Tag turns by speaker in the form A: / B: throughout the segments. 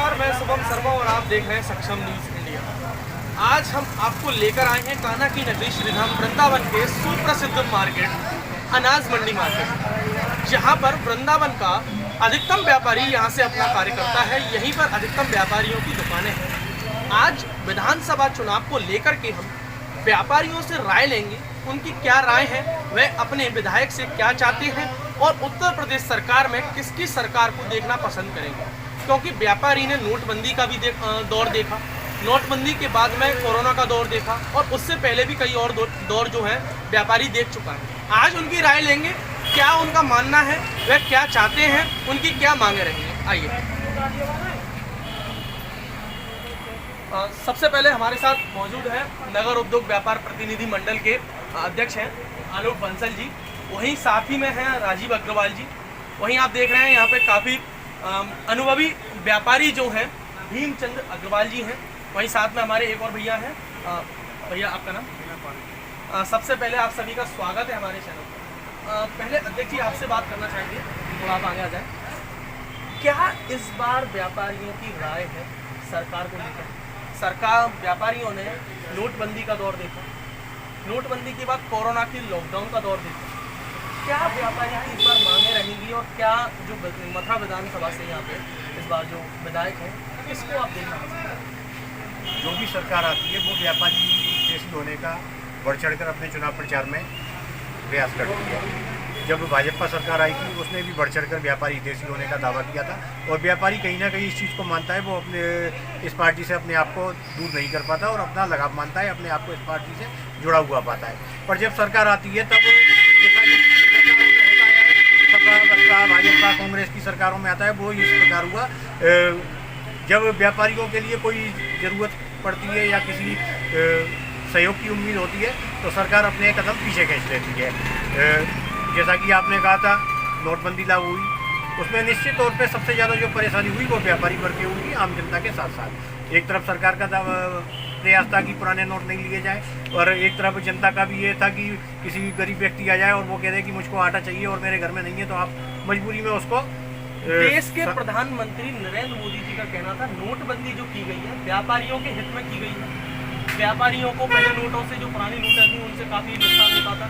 A: नमस्कार, मैं शुभम शर्मा और आप देख रहे हैं सक्षम न्यूज़ इंडिया। आज हम आपको लेकर आए हैं कान्हा की नगरी श्रीधाम वृंदावन के सुप्रसिद्ध मार्केट अनाज मंडी मार्केट, जहां पर वृंदावन का अधिकतम व्यापारी यहां से अपना कार्य करता है। यहीं पर अधिकतम व्यापारियों की दुकानें हैं। आज विधानसभा चुनाव को लेकर के हम व्यापारियों से राय लेंगे, उनकी क्या राय है, वह अपने विधायक से क्या चाहते हैं और उत्तर प्रदेश सरकार में किसकी सरकार को देखना पसंद करेंगे। क्योंकि व्यापारी ने नोटबंदी का भी दौर देखा, नोटबंदी के बाद में कोरोना का दौर देखा और उससे पहले भी कई और दौर जो है व्यापारी देख चुका है। आज उनकी राय लेंगे, क्या उनका मानना है, वह क्या चाहते हैं, उनकी क्या मांगे रहेंगे। आइए, सबसे पहले हमारे साथ मौजूद है नगर उद्योग व्यापार प्रतिनिधि मंडल के अध्यक्ष हैं आलोक बंसल जी, वहीं साथ ही में हैं राजीव अग्रवाल जी। वहीं आप देख रहे हैं यहाँ पे काफ़ी अनुभवी व्यापारी जो हैं भीमचंद अग्रवाल जी हैं। वहीं साथ में हमारे एक और भैया हैं। भैया आपका नाम? सबसे पहले आप सभी का स्वागत है हमारे चैनल पर। पहले अध्यक्ष जी आपसे बात करना चाहेंगे, थोड़ा आप आगे आ जाए। क्या इस बार व्यापारियों की राय है सरकार को लेकर? सरकार व्यापारियों ने नोटबंदी का दौर देखा, नोटबंदी के बाद कोरोना की लॉकडाउन का दौर देखा। क्या व्यापारी की इस बार मांगे रहेंगी और क्या जो मथुरा विधानसभा से यहाँ पे इस बार जो विधायक हैं किसको आप देखना पसंद करें?
B: जो भी सरकार आती है वो व्यापारी हितैषी होने का बढ़ चढ़कर अपने चुनाव प्रचार में प्रयास करती है। जब भाजपा सरकार आई थी उसने भी बढ़ चढ़कर व्यापारी हितैषी होने का दावा किया था और व्यापारी कहीं ना कहीं इस चीज़ को मानता है, वो अपने इस पार्टी से अपने आप को दूर नहीं कर पाता और अपना लगाव मानता है, अपने आप को इस पार्टी से जुड़ा हुआ पाता है। पर जब सरकार आती है तब जैसा कि होता है सपा भाजपा कांग्रेस की सरकारों में आता है, वो इस प्रकार हुआ। जब व्यापारियों के लिए कोई ज़रूरत पड़ती है या किसी सहयोग की उम्मीद होती है तो सरकार अपने कदम पीछे खींच लेती है। जैसा कि आपने कहा था नोटबंदी लागू हुई, उसमें निश्चित तौर पे सबसे ज़्यादा जो परेशानी हुई वो व्यापारी वर्ग की हुई, आम जनता के साथ साथ। एक तरफ सरकार का प्रयास था कि पुराने नोट नहीं लिए जाए और एक तरफ जनता का भी ये था कि किसी गरीब व्यक्ति आ जाए और वो कह दे कि मुझको आटा चाहिए और मेरे घर में नहीं है, तो आप मजबूरी में उसको।
A: देश के प्रधानमंत्री नरेंद्र मोदी जी का कहना था नोटबंदी जो की गई है व्यापारियों के हित में की गई है। व्यापारियों को पहले नोटों से, जो पुरानी नोटें थी उनसे काफ़ी नुकसान होता था।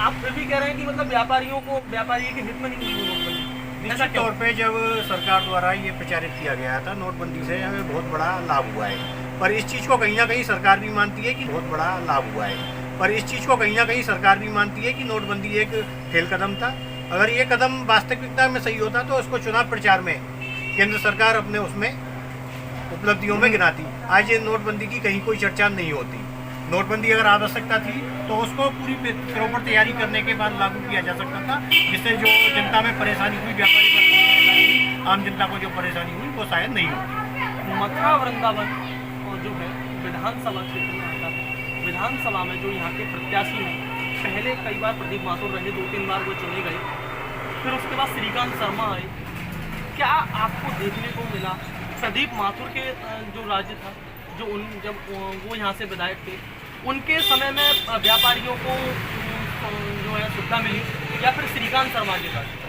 A: आप फिर भी कह रहे हैं कि मतलब व्यापारी के हित में नहीं हुई नोटबंदी।
B: निश्चित तौर पे जब सरकार द्वारा ये प्रचारित किया गया था नोटबंदी से हमें बहुत बड़ा लाभ हुआ है, पर इस चीज़ को कहीं ना कहीं सरकार भी मानती है कि बहुत बड़ा लाभ हुआ है, पर इस चीज़ को कहीं ना कहीं सरकार भी मानती है कि नोटबंदी एक फेल कदम था। अगर ये कदम वास्तविकता में सही होता तो उसको चुनाव प्रचार में केंद्र सरकार अपने उसमें उपलब्धियों में गिनाती। आज ये नोटबंदी की कहीं कोई चर्चा नहीं होती। नोटबंदी अगर आवश्यकता थी तो उसको पूरी प्रॉपर तैयारी करने के बाद लागू किया जा सकता था, जिससे जो जनता में परेशानी हुई, व्यापारी वर्ग को परेशानी हुई, आम जनता को जो परेशानी हुई वो शायद नहीं होती।
A: मथुरा वृंदावन और जो है विधानसभा क्षेत्र में आता है, विधानसभा में जो यहाँ के प्रत्याशी हैं, पहले कई बार प्रदीप माथुर रहे, 2-3 बार वो चुने गए, फिर उसके बाद श्रीकांत शर्मा आए। क्या आपको देखने को मिला प्रदीप माथुर के जो राज्य था, जब वो यहाँ से विधायक थे, उनके समय में व्यापारियों को जो है सुविधा मिली या फिर श्रीकांत शर्मा के साथ?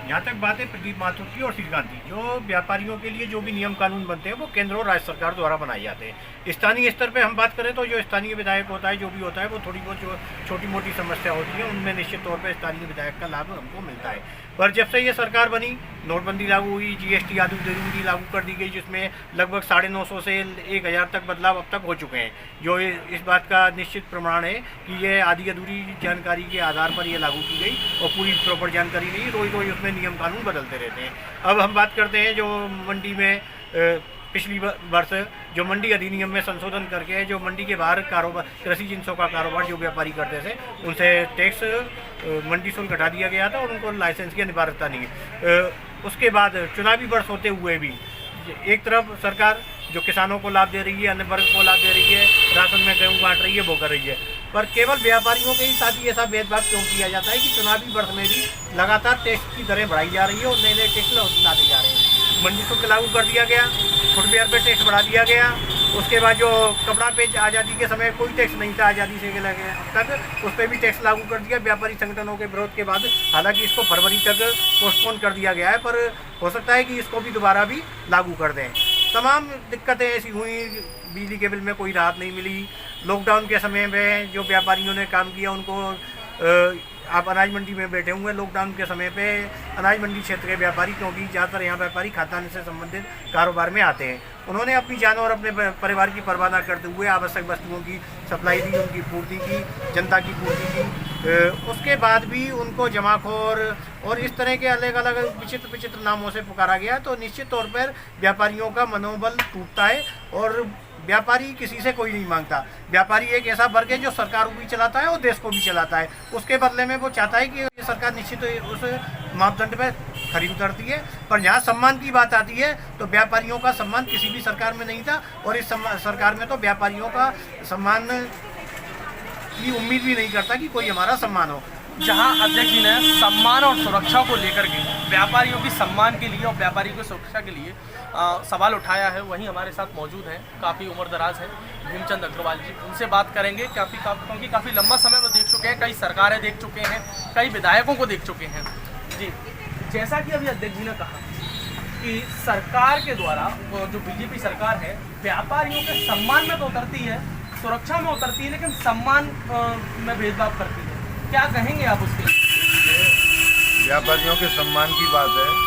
B: यहाँ तक बात है प्रदीप माथुर की और श्रीकांत की, जो व्यापारियों के लिए जो भी नियम कानून बनते हैं वो केंद्र और राज्य सरकार द्वारा बनाए जाते हैं। स्थानीय स्तर पे हम बात करें तो जो स्थानीय विधायक होता है, जो भी होता है, वो थोड़ी बहुत जो छोटी मोटी समस्या होती है उनमें निश्चित तौर पे स्थानीय विधायक का लाभ हमको मिलता है। पर जब से ये सरकार बनी, नोटबंदी लागू हुई, GST आदि दरूंगी लागू कर दी गई, जिसमें लगभग 950 से 1000 तक बदलाव अब तक हो चुके हैं, जो इस बात का निश्चित प्रमाण है कि ये आधी अधूरी जानकारी के आधार पर ये लागू की गई और पूरी प्रॉपर जानकारी नहीं, रोज रोज उसमें नियम कानून बदलते रहते हैं। अब हम बात करते हैं जो मंडी में पिछली वर्ष जो मंडी अधिनियम में संशोधन करके जो मंडी के बाहर कारोबार, कृषि जिनसों का कारोबार जो व्यापारी करते थे उनसे टैक्स मंडी शुल्क हटा दिया गया था और उनको लाइसेंस की अनिवार्यता नहीं है। उसके बाद चुनावी वर्ष होते हुए भी एक तरफ सरकार जो किसानों को लाभ दे रही है, अन्य वर्ग को लाभ दे रही है, राशन में गेहूँ बांट रही है, वो कर रही है, पर केवल व्यापारियों के ही साथ ही ऐसा भेदभाव क्यों किया जाता है कि चुनावी वर्ष में भी लगातार टैक्स की दरें बढ़ाई जा रही है और नए नए टैक्स लाते जा रहे हैं। मंडी शुल्क लागू कर दिया गया, फुटवेयर पे टैक्स बढ़ा दिया गया, उसके बाद जो कपड़ा पेज आज़ादी के समय कोई टैक्स नहीं था, आज़ादी से लगे तक उस पर भी टैक्स लागू कर दिया व्यापारी संगठनों के विरोध के बाद। हालांकि इसको फरवरी तक पोस्टपोन कर दिया गया है, पर हो सकता है कि इसको भी दोबारा भी लागू कर दें। तमाम दिक्कतें ऐसी हुई, बिजली के बिल में कोई राहत नहीं मिली। लॉकडाउन के समय में जो व्यापारियों ने काम किया उनको आप अनाज मंडी में बैठे हुए लॉकडाउन के समय पे अनाज मंडी क्षेत्र के व्यापारी, क्योंकि ज़्यादातर यहाँ व्यापारी खाद्यान्न से संबंधित कारोबार में आते हैं, उन्होंने अपनी जान और अपने परिवार की परवाह न करते हुए आवश्यक वस्तुओं की सप्लाई दी, उनकी पूर्ति की, जनता की पूर्ति की। उसके बाद भी उनको जमाखोर और इस तरह के अलग अलग विचित्र विचित्र नामों से पुकारा गया, तो निश्चित तौर पर व्यापारियों का मनोबल टूटता है। और व्यापारी किसी से कोई नहीं मांगता। व्यापारी एक ऐसा वर्ग है जो सरकार को भी चलाता है और देश को भी चलाता है। उसके बदले में वो चाहता है कि सरकार निश्चित उस मापदंड में खरी उतरती है। पर जहाँ सम्मान की बात आती है तो व्यापारियों का सम्मान किसी भी सरकार में नहीं था, और इस सरकार में तो व्यापारियों का सम्मान की उम्मीद भी नहीं करता कि कोई हमारा सम्मान हो।
A: जहां अध्यक्ष जी ने सम्मान और सुरक्षा को लेकर के व्यापारियों की सम्मान के लिए और व्यापारियों की सुरक्षा के लिए सवाल उठाया है, वहीं हमारे साथ मौजूद हैं, काफ़ी उम्रदराज हैं, भीमचंद अग्रवाल जी। उनसे बात करेंगे क्योंकि काफ़ी लंबा समय वो देख चुके हैं, कई सरकारें देख चुके हैं, कई विधायकों को देख चुके हैं। जी, जैसा कि अभी अध्यक्ष जी ने कहा कि सरकार के द्वारा जो बीजेपी सरकार है व्यापारियों के सम्मान में तो उतरती है, सुरक्षा में उतरती है, लेकिन सम्मान में भेदभाव करती है। क्या कहेंगे आप उसके?
C: व्यापारियों के सम्मान की बात है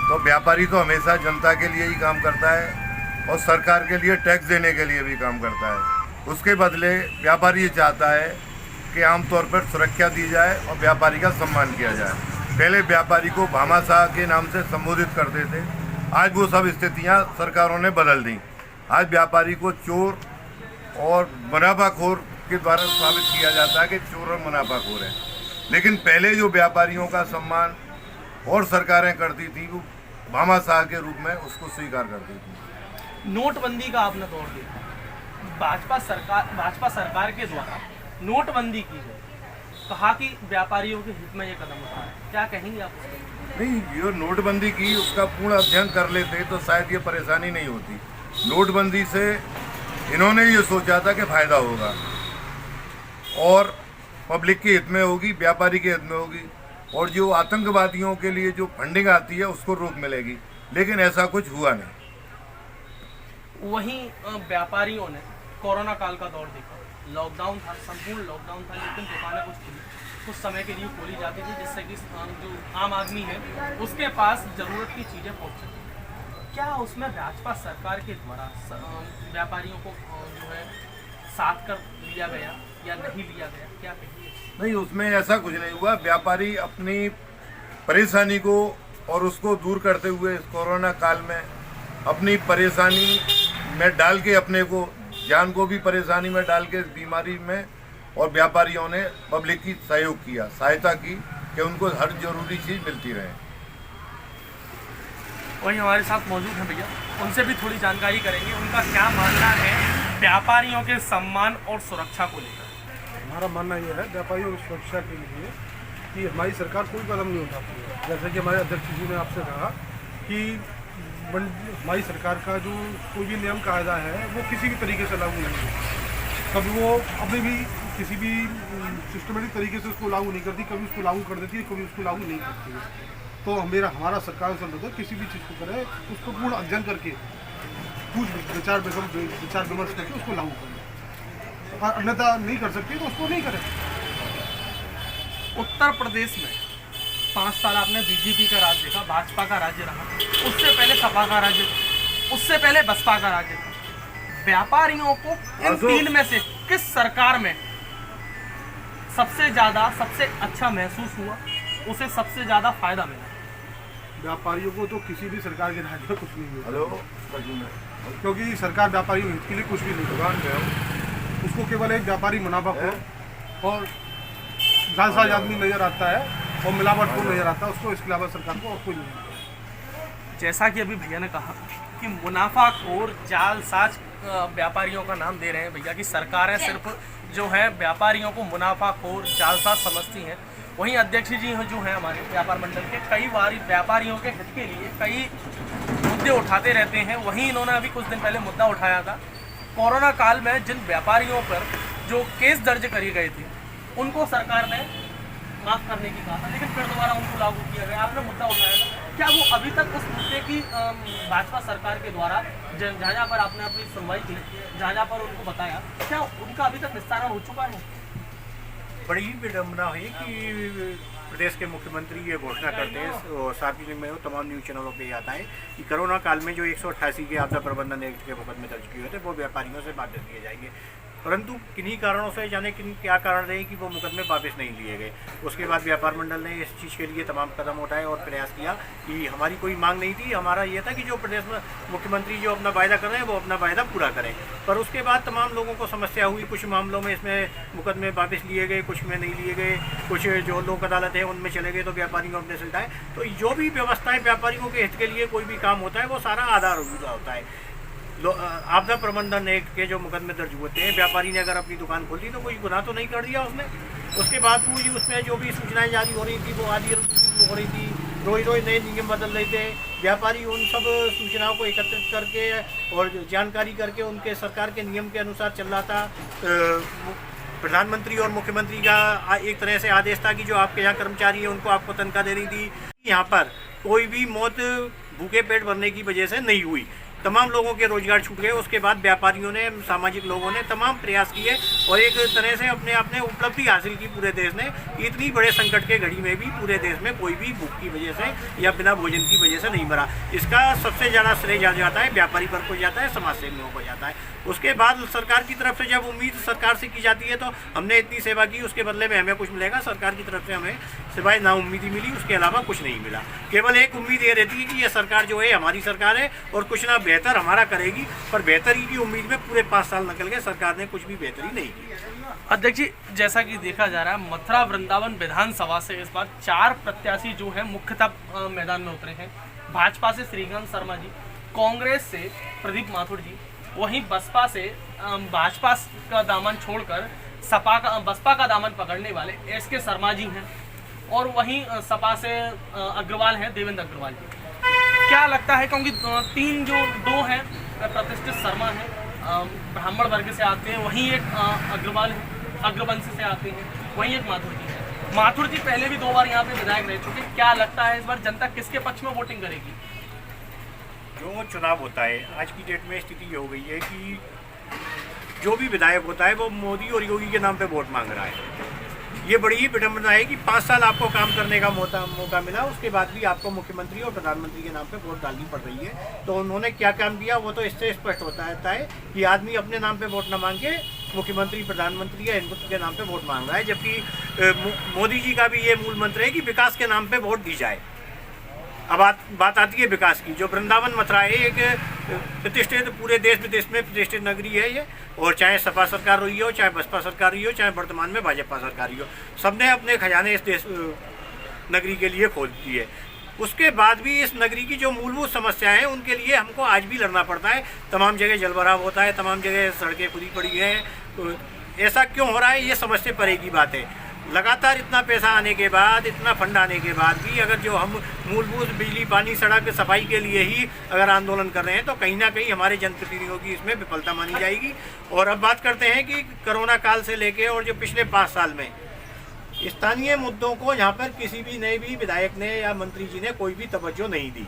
C: तो व्यापारी तो हमेशा जनता के लिए ही काम करता है और सरकार के लिए टैक्स देने के लिए भी काम करता है। उसके बदले व्यापारी ये चाहता है कि आमतौर पर सुरक्षा दी जाए और व्यापारी का सम्मान किया जाए। पहले व्यापारी को भामाशाह के नाम से संबोधित करते थे, आज वो सब स्थितियां सरकारों ने बदल दी। आज व्यापारी को चोर और मुनाफाखोर के द्वारा साबित किया जाता है कि चोर और मुनाफाखोर है। लेकिन पहले जो व्यापारियों का सम्मान और सरकारें करती थी वो भामाशाह के रूप में उसको स्वीकार करती थी।
A: नोटबंदी का आपने दौर देखा, भाजपा सरकार के द्वारा नोटबंदी की है, कहा कि व्यापारियों के हित में ये कदम उठाया, क्या कहेंगे आप उसके?
C: नहीं, जो नोटबंदी की उसका पूर्ण अध्ययन कर लेते तो शायद ये परेशानी नहीं होती। नोटबंदी से इन्होंने ये सोचा था कि फायदा होगा और पब्लिक के हित में होगी, व्यापारी के हित में होगी, और जो आतंकवादियों के लिए जो फंडिंग आती है उसको रोक मिलेगी, लेकिन ऐसा कुछ हुआ नहीं।
A: वहीं व्यापारियों ने कोरोना काल का दौर देखा, लॉकडाउन था, संपूर्ण लॉकडाउन था, लेकिन दुकानें कुछ समय के लिए खोली जाती थी जिससे कि जो आम आदमी है उसके पास ज़रूरत की चीज़ें पहुँच सकें। क्या उसमें भाजपा सरकार के द्वारा व्यापारियों को जो है साथ कर लिया गया या नहीं लिया गया, क्या कहेंगे?
C: नहीं, उसमें ऐसा कुछ नहीं हुआ। व्यापारी अपनी परेशानी को और उसको दूर करते हुए इस कोरोना काल में अपनी परेशानी में डाल के, अपने को जान को भी परेशानी में डाल के इस बीमारी में, और व्यापारियों ने पब्लिक की सहयोग किया, सहायता की कि उनको हर जरूरी चीज़ मिलती रहे।
A: वही हमारे साथ मौजूद हैं भैया, उनसे भी थोड़ी जानकारी करेंगे, उनका क्या मानना है व्यापारियों के सम्मान और सुरक्षा को लेकर।
D: हमारा मानना यह है व्यापारियों की सुरक्षा के लिए कि हमारी सरकार कोई कदम नहीं उठाती है। जैसे कि हमारे अध्यक्ष जी ने आपसे कहा कि हमारी सरकार का जो कोई भी नियम कायदा है वो किसी भी तरीके से लागू नहीं है। कभी वो अभी भी किसी भी सिस्टमेटिक तरीके से उसको लागू नहीं करती, कभी उसको लागू कर देती है, कभी उसको लागू नहीं करती है। तो हमारा सरकार से अनुरोध है किसी भी चीज़ को करे उसको पूर्ण अध्ययन करके विचार विमर्श करके उसको लागू करें, और अन्यथा नहीं कर सकती तो उसको नहीं करें।
A: उत्तर प्रदेश में 5 साल आपने बीजेपी का राज देखा, भाजपा का राज्य रहा, उससे पहले सपा का राज्य, उससे पहले बसपा का राज्य था। व्यापारियों को इन तीन में से किस सरकार में सबसे अच्छा महसूस हुआ, उसे सबसे ज़्यादा फायदा मिला?
D: व्यापारियों को तो किसी भी सरकार के राज्य में कुछ नहीं मिला, क्योंकि सरकार व्यापारियों के लिए कुछ भी नहीं होगा। उसको केवल एक व्यापारी मुनाफाखोर और जालसाज आदमी नजर आता है और मिलावटखोर नजर आता है, उसको इसके अलावा सरकार को और कोई नहीं।
A: जैसा कि अभी भैया ने कहा कि मुनाफाखोर जालसाज व्यापारियों का नाम दे रहे हैं भैया कि सरकारें सिर्फ जो है व्यापारियों को मुनाफाखोर जालसाज समझती हैं। वहीं अध्यक्ष जी जो हैं हमारे व्यापार मंडल के, कई बार व्यापारियों के हित के लिए कई मुद्दे उठाते रहते हैं। वहीं इन्होंने अभी कुछ दिन पहले मुद्दा उठाया था कोरोना काल में जिन व्यापारियों पर जो केस दर्ज करे गए थे उनको सरकार ने माफ़ करने की कहा था, लेकिन फिर दोबारा उनको लागू किया गया। आपने मुद्दा उठाया था, क्या वो अभी तक उस मुद्दे की भाजपा सरकार के द्वारा जहाँ जहाँ पर आपने अपनी सुनवाई की, जहाँ जहाँ पर उनको बताया, क्या उनका अभी तक निस्तारण हो चुका है?
B: बड़ी ही विडम्बना हुई कि प्रदेश के मुख्यमंत्री ये घोषणा करते हैं और सार्वजनिक में तमाम न्यूज़ चैनलों पे आता है कि कोरोना काल में जो 188 के आपदा प्रबंधन एक्ट के मुकदमे दर्ज किए हुए थे वो व्यापारियों से वापस लिए जाएंगे, परंतु किन्हीं कारणों से जाने किन क्या कारण रहे कि वो मुकदमे वापस नहीं लिए गए। उसके बाद व्यापार मंडल ने इस चीज़ के लिए तमाम कदम उठाए और प्रयास किया कि हमारी कोई मांग नहीं थी, हमारा ये था कि जो प्रदेश में मुख्यमंत्री जो अपना वायदा कर रहे हैं वो अपना वायदा पूरा करें। पर उसके बाद तमाम लोगों को समस्या हुई, कुछ मामलों में इसमें मुकदमे वापस लिए गए, कुछ में नहीं लिए गए, कुछ जो लोक अदालत है उनमें चले गए तो व्यापारियों अपने सुलझाए। तो जो भी व्यवस्थाएँ व्यापारियों के हित के लिए कोई भी काम होता है वो सारा आधार होता है। आपदा प्रबंधन एक्ट के जो मुकदमे दर्ज होते हैं, व्यापारी ने अगर अपनी दुकान खोल दी तो कोई गुनाह तो नहीं कर दिया उसने। उसके बाद भी उसमें जो भी सूचनाएं जारी हो रही थी वो आदि हो रही थी, रोज रोज नए नियम बदल रहे थे। व्यापारी उन सब सूचनाओं को एकत्रित करके और जानकारी करके उनके सरकार के नियम के अनुसार चल रहा था। प्रधानमंत्री और मुख्यमंत्री का एक तरह से आदेश था कि जो आपके यहाँ कर्मचारी हैं उनको आपको तनख्वाह देनी थी। यहाँ पर कोई भी मौत भूखे पेट भरने की वजह से नहीं हुई, तमाम लोगों के रोजगार छूट गए। उसके बाद व्यापारियों ने, सामाजिक लोगों ने तमाम प्रयास किए और एक तरह से अपने आपने उपलब्धि हासिल की पूरे देश ने। इतनी बड़े संकट के घड़ी में भी पूरे देश में कोई भी भूख की वजह से या बिना भोजन की वजह से नहीं मरा। इसका सबसे ज़्यादा श्रेय जाता है व्यापारी पर को जाता है, समाज सेवियों को जाता है। उसके बाद सरकार की तरफ से जब उम्मीद सरकार से की जाती है तो हमने इतनी सेवा की, उसके बदले में हमें कुछ मिलेगा, सरकार की तरफ से हमें सिवाय नाउम्मीदी मिली, उसके अलावा कुछ नहीं मिला। केवल एक उम्मीद ये रहती है कि ये सरकार जो है हमारी सरकार है और कुछ ना बेहतर हमारा करेगी, पर बेहतरी की उम्मीद में पूरे 5 साल निकल गए, सरकार ने कुछ भी बेहतरी नहीं की।
A: अध्यक्ष जी, जैसा कि देखा जा रहा है मथुरा वृंदावन विधानसभा से इस बार 4 प्रत्याशी जो है मुख्यतः मैदान में उतरे हैं। भाजपा से श्रीकांत शर्मा जी, कांग्रेस से प्रदीप माथुर जी, वहीं बसपा से भाजपा का दामन छोड़कर बसपा का दामन पकड़ने वाले SK शर्मा जी हैं, और वहीं सपा से अग्रवाल हैं, देवेंद्र अग्रवाल जी। क्या लगता है, क्योंकि 2 हैं प्रतिष्ठित शर्मा हैं, ब्राह्मण वर्ग से आते हैं, वहीं एक अग्रवाल अग्रवंश से आते हैं, वहीं एक माथुर जी है। माथुर जी पहले भी 2 बार यहाँ पे विधायक रह चुके। क्या लगता है इस बार जनता किसके पक्ष में वोटिंग करेगी?
B: जो चुनाव होता है आज की डेट में स्थिति ये हो गई है कि जो भी विधायक होता है वो मोदी और योगी के नाम पे वोट मांग रहा है। ये बड़ी ही विडम्बना है कि 5 साल आपको काम करने का मौका मिला, उसके बाद भी आपको मुख्यमंत्री और प्रधानमंत्री के नाम पे वोट डालनी पड़ रही है। तो उन्होंने क्या काम किया वो तो इससे स्पष्ट होता है कि आदमी अपने नाम पे वोट न मांग के मुख्यमंत्री, प्रधानमंत्री या हिंदुत्व के नाम पे वोट मांग रहा है, जबकि मोदी जी का भी ये मूल मंत्र है कि विकास के नाम पे वोट दी जाए। अब बात आती है विकास की। जो वृंदावन मथुरा है एक प्रतिष्ठित, पूरे देश विदेश में प्रतिष्ठित नगरी है ये, और चाहे सपा सरकार रही हो, चाहे बसपा सरकार रही हो, चाहे वर्तमान में भाजपा सरकार रही हो, सबने अपने खजाने इस देश नगरी के लिए खोल दिए। उसके बाद भी इस नगरी की जो मूलभूत समस्याएं हैं उनके लिए हमको आज भी लड़ना पड़ता है। तमाम जगह जलभराव होता है, तमाम जगह सड़कें खुदी पड़ी हैं। तो ऐसा क्यों हो रहा है, ये समझ से परे की बात है। लगातार इतना पैसा आने के बाद, इतना फंड आने के बाद भी अगर जो हम मूलभूत बिजली, पानी, सड़क, सफाई के लिए ही अगर आंदोलन कर रहे हैं तो कहीं ना कहीं हमारे जनप्रतिनिधियों की इसमें विफलता मानी जाएगी। और अब बात करते हैं कि कोरोना काल से लेके और जो पिछले 5 साल में स्थानीय मुद्दों को यहाँ पर किसी भी नए भी विधायक ने या मंत्री जी ने कोई भी तवज्जो नहीं दी।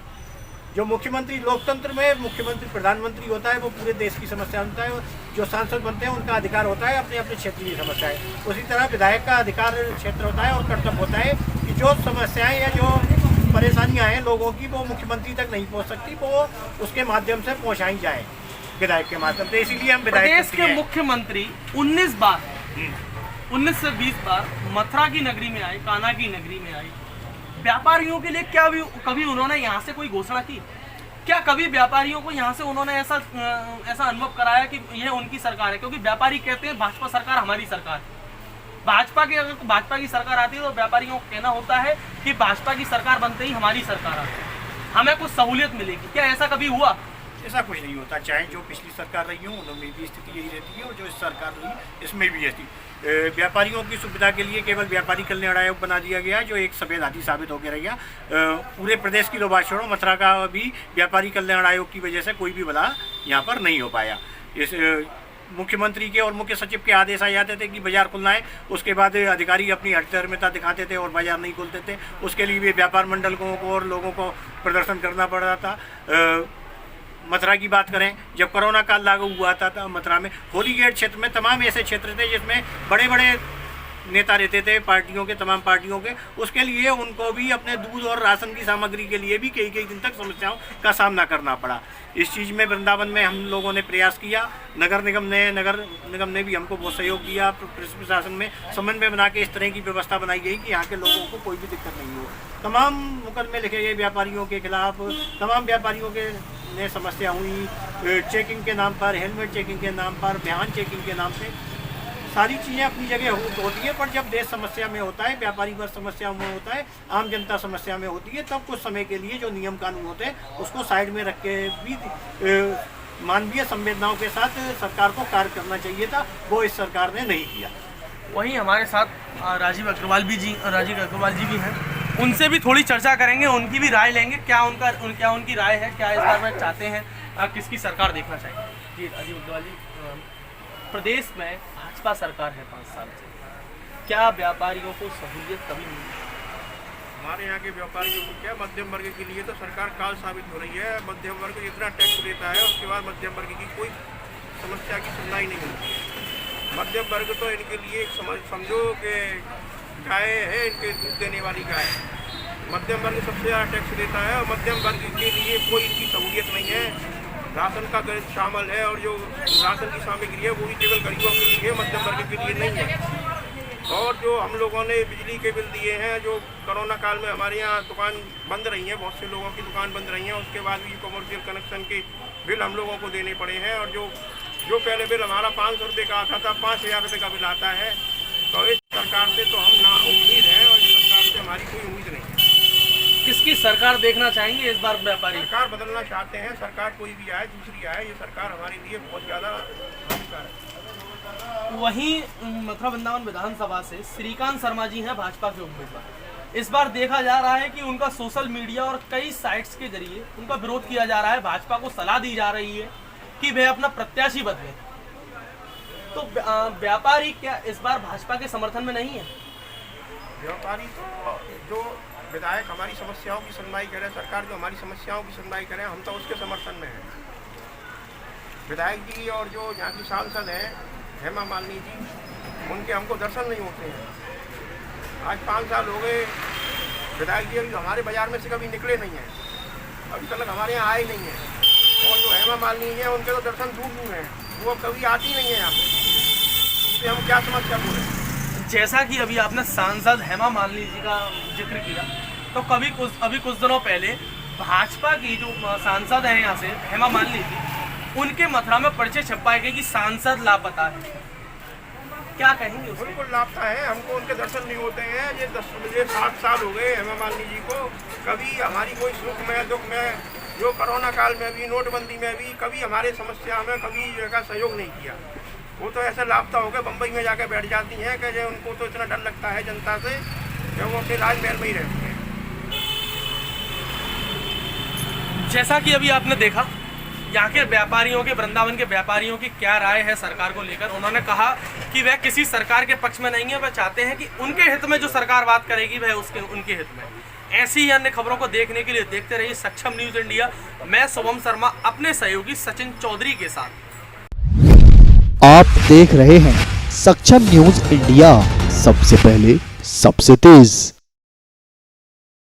B: जो मुख्यमंत्री, लोकतंत्र में मुख्यमंत्री प्रधानमंत्री होता है वो पूरे देश की समस्या होता है, जो सांसद बनते हैं उनका अधिकार होता है अपने अपने क्षेत्र की समस्याएं, उसी तरह विधायक का अधिकार क्षेत्र होता है और कर्तव्य होता है कि जो समस्याएं या जो परेशानियां हैं लोगों की वो मुख्यमंत्री तक नहीं पहुंच सकती, वो उसके माध्यम से पहुंचाई जाए विधायक के माध्यम से। इसीलिए हम विधायक
A: प्रदेश के मुख्यमंत्री 19 से 20 बार मथुरा की नगरी में आए, कान्हा की नगरी में आए। व्यापारियों के लिए क्या भी कभी उन्होंने यहाँ से कोई घोषणा की? क्या कभी व्यापारियों को यहाँ से उन्होंने ऐसा अनुभव कराया कि यह उनकी सरकार है? क्योंकि व्यापारी कहते हैं भाजपा सरकार हमारी सरकार है। अगर भाजपा की सरकार आती है तो व्यापारियों को कहना होता है कि भाजपा की सरकार बनते ही हमारी सरकार आती है, हमें कुछ सहूलियत मिलेगी। क्या ऐसा कभी हुआ?
B: ऐसा कुछ नहीं होता। चाहे जो पिछली सरकार रही हो उनमें भी स्थिति यही रहती है और जो इस सरकार रही इसमें भी ऐसी। व्यापारियों की सुविधा के लिए केवल व्यापारी कल्याण आयोग बना दिया गया, जो एक सफ़ेद हाथी साबित होकर रह गया। पूरे प्रदेश की तो बात छोड़ो, मथुरा का भी व्यापारी कल्याण आयोग की वजह से कोई भी भला यहाँ पर नहीं हो पाया। इस मुख्यमंत्री के और मुख्य सचिव के आदेश आ जाते थे कि बाजार खुलना है, उसके बाद अधिकारी अपनी हठधर्मिता दिखाते थे और बाजार नहीं खोलते थे। उसके लिए भी व्यापार मंडलों को और लोगों को प्रदर्शन करना पड़ रहा था। मथुरा की बात करें, जब कोरोना काल लागू हुआ था मथुरा में होली गेट क्षेत्र में तमाम ऐसे क्षेत्र थे जिसमें बड़े बड़े नेता रहते थे पार्टियों के, तमाम पार्टियों के। उसके लिए उनको भी अपने दूध और राशन की सामग्री के लिए भी कई दिन तक समस्याओं का सामना करना पड़ा। इस चीज़ में वृंदावन में हम लोगों ने प्रयास किया, नगर निगम ने भी हमको बहुत सहयोग किया। प्रशासन में समन्वय बना के इस तरह की व्यवस्था बनाई गई कि यहाँ के लोगों को कोई भी दिक्कत नहीं हो। तमाम मुकदमे लिखे गए व्यापारियों के खिलाफ, तमाम व्यापारियों के ने समस्या हुई चेकिंग के नाम पर, हेलमेट चेकिंग के नाम पर, वाहन चेकिंग के नाम से। सारी चीज़ें अपनी जगह होती है, पर जब देश समस्या में होता है, व्यापारी वर्ग समस्या में होता है, आम जनता समस्या में होती है, तब कुछ समय के लिए जो नियम कानून होते हैं उसको साइड में रख के भी मानवीय संवेदनाओं के साथ सरकार को कार्य करना चाहिए था। वो इस सरकार ने नहीं किया।
A: वहीं हमारे साथ राजीव अग्रवाल जी भी हैं, उनसे भी थोड़ी चर्चा करेंगे, उनकी भी राय लेंगे। क्या उनकी राय है, क्या इस बार में चाहते हैं, किसकी सरकार देखना चाहिए। जी राजीव अग्रवाल जी, प्रदेश में भाजपा सरकार है 5 साल से, क्या व्यापारियों को सहूलियत कभी नहीं है?
E: हमारे यहाँ के व्यापारियों को क्या, मध्यम वर्ग के लिए तो सरकार काल साबित हो रही है। मध्यम वर्ग इतना टैक्स देता है, उसके बाद मध्यम वर्ग की कोई समस्या की सुनवाई नहीं होती है। मध्यम वर्ग तो इनके लिए समझो कि गाय है, इनके दूध देने वाली गाय। मध्यम वर्ग सबसे ज़्यादा टैक्स देता है और मध्यम वर्ग के लिए कोई इनकी सहूलियत नहीं है। राशन का गरीब शामिल है और जो राशन की सामग्री है वो भी केवल गरीबों के लिए, मध्यम वर्ग के लिए नहीं है। और जो हम लोगों ने बिजली के बिल दिए हैं, जो कोरोना काल में हमारे यहाँ दुकान बंद रही है, बहुत से लोगों की दुकान बंद रही है, उसके बाद भी कमर्शियल कनेक्शन के बिल हम लोगों को देने पड़े हैं। और जो पहले बिल हमारा 500 रुपये का आता था, 5000 रुपये का बिल आता है। तो इस सरकार से तो हम ना उम्मीद है और इस सरकार से हमारी कोई उम्मीद नहीं है।
A: किसकी सरकार देखना चाहेंगे इस बार व्यापारी?
E: सरकार बदलना चाहते हैं, सरकार कोई भी आए, दूसरी आए, ये सरकार हमारे लिए बहुत ज़्यादा हानिकारक है।
A: वहीं मथुरा वृंदावन विधानसभा से श्रीकांत शर्मा जी हैं भाजपा के उम्मीदवार। इस बार देखा जा रहा है कि उनका सोशल मीडिया और कई साइट्स के जरिए उनका विरोध किया जा रहा है। भाजपा को सलाह दी जा रही है कि वे अपना प्रत्याशी बदलें। तो व्यापारी क्या इस बार भाजपा के समर्थन में नहीं है?
E: व्यापारी तो जो विधायक हमारी समस्याओं की सुनवाई करे, सरकार जो हमारी समस्याओं की सुनवाई करे, हम तो उसके समर्थन में हैं। विधायक जी और जो यहाँ की सांसद हैं हेमा मालिनी जी, उनके हमको दर्शन नहीं होते हैं। आज 5 साल हो गए विधायक जी अभी हमारे बाजार में से कभी निकले नहीं हैं, अभी तक हमारे यहाँ आए नहीं हैं। और जो हेमा मालिनी है उनके तो दर्शन दूर हैं, वो कभी आती नहीं है यहाँ पे। उससे हम क्या समस्या बोलें?
A: जैसा कि अभी आपने सांसद हेमा मालिनी जी का जिक्र किया, तो अभी कुछ दिनों पहले भाजपा की जो सांसद हैं यहाँ से हेमा मालिनी जी, उनके मथुरा में पर्चे छपवाए गए कि सांसद लापता है। क्या कहेंगे?
E: बिल्कुल लापता है, हमको उनके दर्शन नहीं होते हैं। ये 7 साल हो गए हेमा मालिनी जी को, कभी हमारी कोई सुख में दुख में, जो कोरोना काल में भी, नोटबंदी में भी, कभी हमारे समस्या में कभी जगह सहयोग नहीं किया। वो तो ऐसे लापता हो गए, बम्बई में जाकर बैठ जाती हैं कि जो उनको तो इतना डर लगता है जनता से कि वो अपने राजमहल में ही रहती हैं।
A: जैसा कि अभी आपने देखा यहाँ के व्यापारियों के, वृंदावन के व्यापारियों की क्या राय है सरकार को लेकर। उन्होंने कहा कि वह किसी सरकार के पक्ष में नहीं है, वह चाहते हैं कि उनके हित में जो सरकार बात करेगी वह उनके हित में। ऐसी ही अन्य खबरों को देखने के लिए देखते रहिए सक्षम न्यूज़ इंडिया। मैं शुभम शर्मा अपने सहयोगी सचिन चौधरी के साथ।
F: आप देख रहे हैं सक्षम न्यूज़ इंडिया, सबसे पहले सबसे तेज।